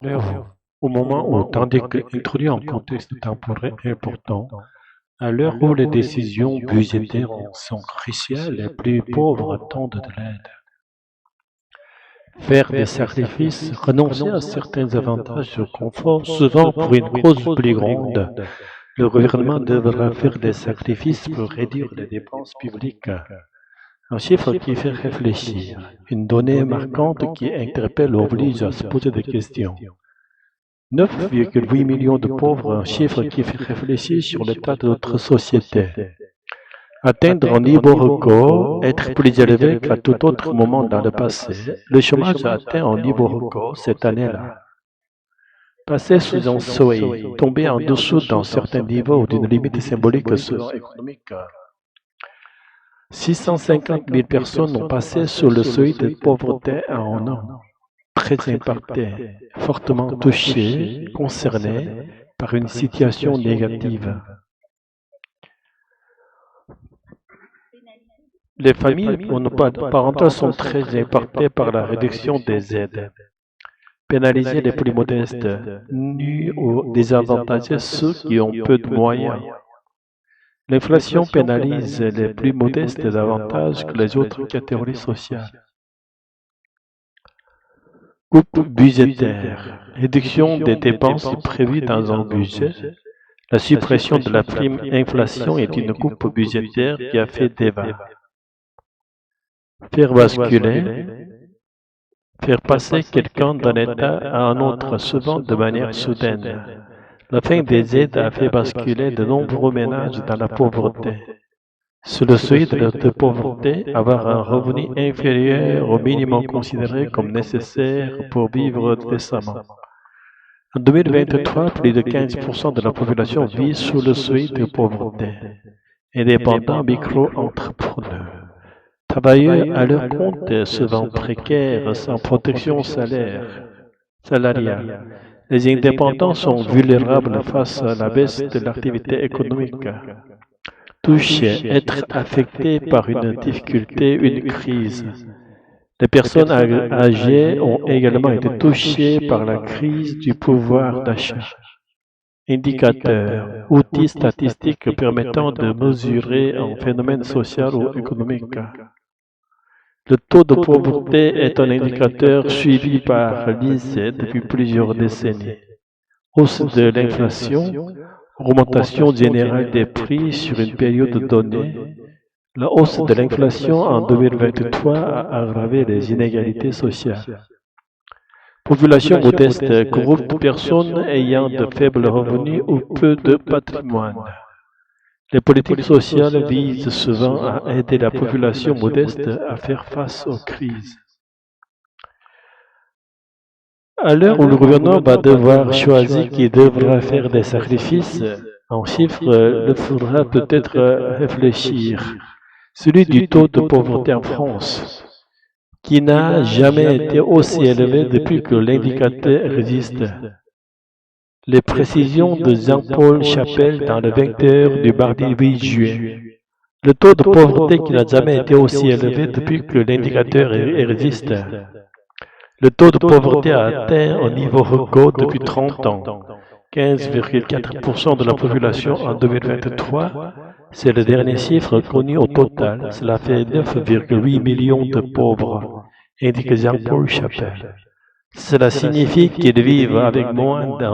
Au moment où, tandis qu'introduit en contexte temporel important, à l'heure où les décisions budgétaires sont cruciales, les plus pauvres attendent de l'aide. Faire des sacrifices, renoncer à certains avantages de confort, souvent pour une cause plus grande. Le gouvernement devra faire des sacrifices pour réduire les dépenses publiques. Un chiffre qui fait réfléchir, une donnée marquante qui interpelle oblige à se poser des questions. 9,8 millions de pauvres, un chiffre qui fait réfléchir sur l'état de notre société. Atteindre un niveau record, être plus élevé qu'à tout autre moment dans le passé, le chômage a atteint un niveau record cette année-là. Passer sous un seuil, tomber en dessous d'un certain niveau ou d'une limite symbolique socio-économique. 650 000 personnes ont passé sous le seuil de pauvreté en un an. Très impactés, fortement touchés, concernés par une situation négative. Les familles monoparentales sont très impactées par la réduction des aides. Pénaliser les plus modestes, nuire ou désavantager ceux qui ont peu de moyens. L'inflation pénalise les plus modestes davantage que les autres catégories sociales. Coupe budgétaire, réduction des dépenses prévues dans un budget. La suppression de la prime inflation est une coupe budgétaire qui a fait débat. Faire basculer, faire passer quelqu'un d'un état à un autre, souvent de manière soudaine. La fin des aides a fait basculer de nombreux ménages dans la pauvreté. Sous le seuil de pauvreté, avoir un revenu inférieur au minimum considéré comme nécessaire pour vivre décemment. En 2023, plus de 15% de la population vit sous le seuil de pauvreté. Indépendants, micro-entrepreneurs. Travailleurs à leur compte, souvent précaires, sans protection salariale. Les indépendants sont vulnérables face à la baisse de l'activité économique. Touchés, être affectés par une difficulté, une crise. Les personnes âgées ont également été touchées par la crise du pouvoir d'achat. Indicateurs, outils statistiques permettant de mesurer un phénomène social ou économique. Le taux de pauvreté est un indicateur suivi par l'INSEE depuis plusieurs décennies. Hausse de l'inflation, augmentation générale des prix sur une période donnée. La hausse de l'inflation en 2023 a aggravé les inégalités sociales. Population modeste, groupe de personnes ayant de faibles revenus ou peu de patrimoine. Les politiques sociales visent souvent à aider la population modeste à faire face aux crises. À l'heure où le gouvernement va devoir choisir qui devra faire des sacrifices, en chiffres le faudra peut-être réfléchir. Celui du taux de pauvreté en France, qui n'a jamais été aussi élevé depuis que l'indicateur existe. Les précisions de Jean-Paul Chapelle dans le 20h du mardi 8 juillet. Le taux de pauvreté qui n'a jamais été aussi élevé depuis que l'indicateur existe. Le taux de pauvreté a atteint un niveau record depuis 30 ans. 15,4% de la population en 2023, c'est le dernier chiffre connu au total. Cela fait 9,8 millions de pauvres, indique Jean-Paul Chapelle. Cela signifie qu'ils vivent avec moins de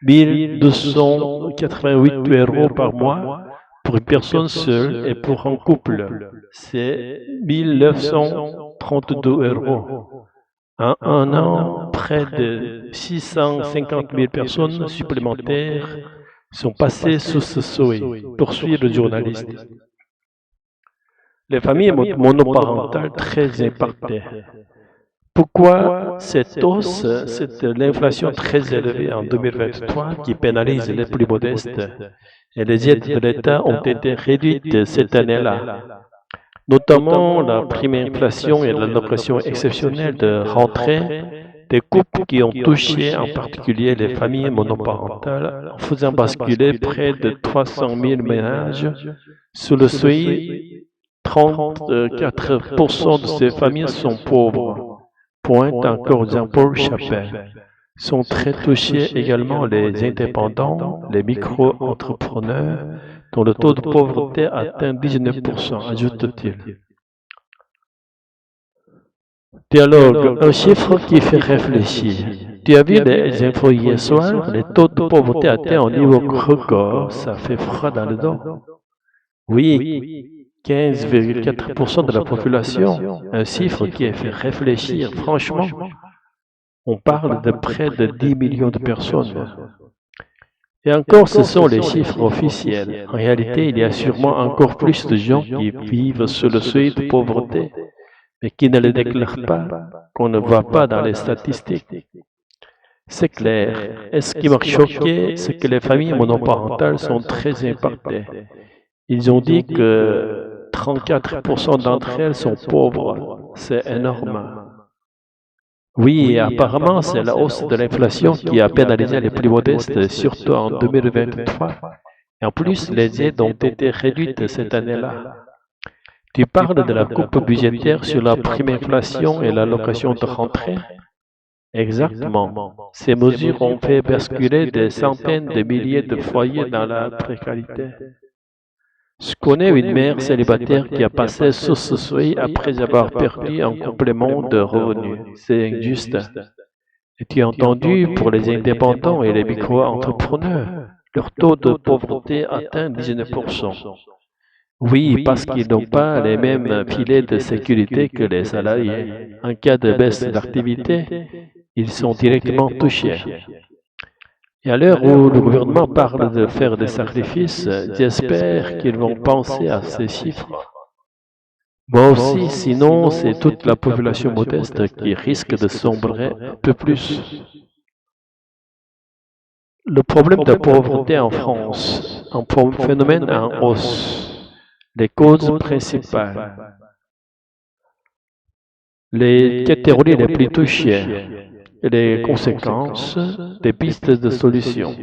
1288 € par mois pour une personne seule et pour un couple, c'est 1932 €. En un an, près de 650 000 personnes supplémentaires sont passées sous ce seuil, poursuit le journaliste. Les familles monoparentales très impactées. Pourquoi cette hausse, l'inflation très élevée en 2023 qui pénalise les plus modestes et les aides de l'État ont été réduites cette année-là, notamment la prime inflation et l'allocation exceptionnelle de rentrée, des coupes qui ont touché en particulier les familles monoparentales en faisant basculer près de 300 000 ménages sous le seuil. 34% de ces familles sont pauvres. pointe encore Jean-Paul Chappell. Sont très touchés également les indépendants, les micro-entrepreneurs, dont le taux de pauvreté atteint 19%, ajoute-t-il. Dialogue, un chiffre qui fait réfléchir. Tu as vu les infos hier soir, le taux de pauvreté atteint un niveau record, ça fait froid dans le dos. Oui, 15,4% de la population, un chiffre qui fait réfléchir, franchement. On parle de près de 10 millions de personnes. Et encore, ce sont les chiffres officiels. En réalité, il y a sûrement encore plus de gens qui vivent sous le seuil de pauvreté, mais qui ne le déclarent pas, qu'on ne voit pas dans les statistiques. C'est clair. Et ce qui m'a choqué, c'est que les familles monoparentales sont très impactées. Ils ont dit que 34% d'entre elles sont pauvres. C'est énorme. Oui, et apparemment, c'est la hausse de l'inflation qui a pénalisé les plus modestes, surtout en 2023. Et en plus, les aides ont été réduites cette année-là. Tu parles de la coupe budgétaire sur la prime inflation et l'allocation de rentrée? Exactement. Ces mesures ont fait basculer des centaines de milliers de foyers dans la précarité. Je connais une mère célibataire qui a passé sous ce seuil après avoir perdu un complément de revenus. C'est injuste. Et tu as entendu, pour les indépendants et les micro-entrepreneurs, leur taux de pauvreté atteint 19%. Oui, parce qu'ils n'ont pas les mêmes filets de sécurité que les salariés. En cas de baisse d'activité, ils sont directement touchés. Et à l'heure où le gouvernement parle de faire des sacrifices, j'espère qu'ils vont penser à ces chiffres. Moi aussi, sinon c'est toute la population modeste qui risque de sombrer un peu plus. Le problème de pauvreté en France, un phénomène en hausse. Les causes principales. Les catégories les plus touchées et les conséquences des pistes de solutions.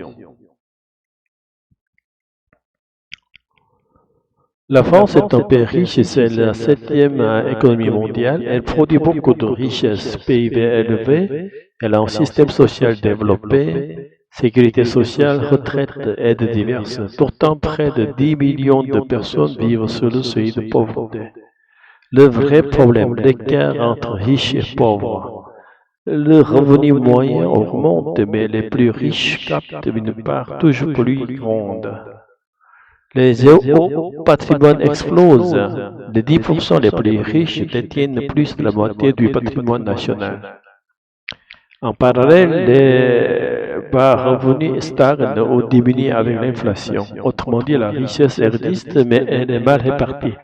La France est un pays riche et c'est la 7e économie mondiale. Elle produit beaucoup de richesses, PIB élevé, elle a un système social développé, sécurité sociale, retraite, aides diverses. Pourtant, près de 10 millions de personnes vivent sous le seuil de pauvreté. Le vrai problème, l'écart entre riches et pauvres. Le revenu moyen augmente, mais les plus riches captent une part toujours plus grande. Les hauts patrimoines explosent. Les 10% les plus riches détiennent plus de la moitié du patrimoine national. En parallèle, les bas revenus stagnent ou diminuent avec l'inflation. Autrement dit, la richesse existe, mais elle est mal répartie.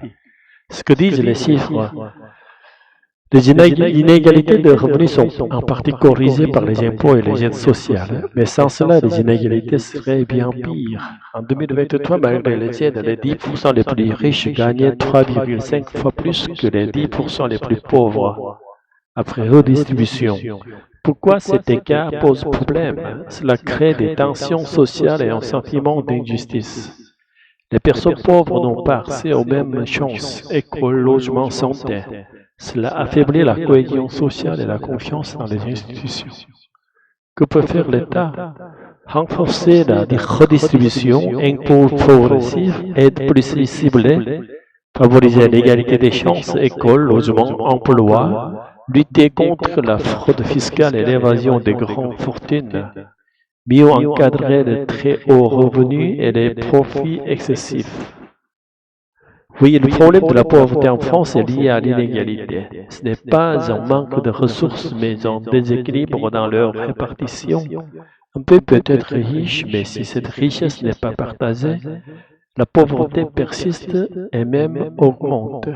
Ce que disent les chiffres, les inégalités de revenus sont en partie corrigées par les impôts et les aides sociales, mais sans cela, les inégalités seraient bien pires. En 2023, malgré les aides, les 10% les plus riches gagnaient 3,5 fois plus que les 10% les plus pauvres, après redistribution. Pourquoi cet écart pose problème? Cela crée des tensions sociales et un sentiment d'injustice. Les personnes pauvres n'ont pas accès aux mêmes chances, école, logement, santé. Cela affaiblit la cohésion sociale et la confiance dans les institutions. Que peut faire l'État? Renforcer la redistribution, impôts progressifs, aides plus ciblées, favoriser l'égalité des chances, école, logement, emploi, lutter contre la fraude fiscale et l'évasion des grandes fortunes, mieux encadrer les très hauts revenus et les profits excessifs. Oui, le problème de la pauvreté en France est lié à l'inégalité. Ce n'est pas un manque de ressources, mais un déséquilibre dans leur répartition. Un peu peut être riche, mais si cette richesse n'est pas partagée, la pauvreté persiste et même augmente.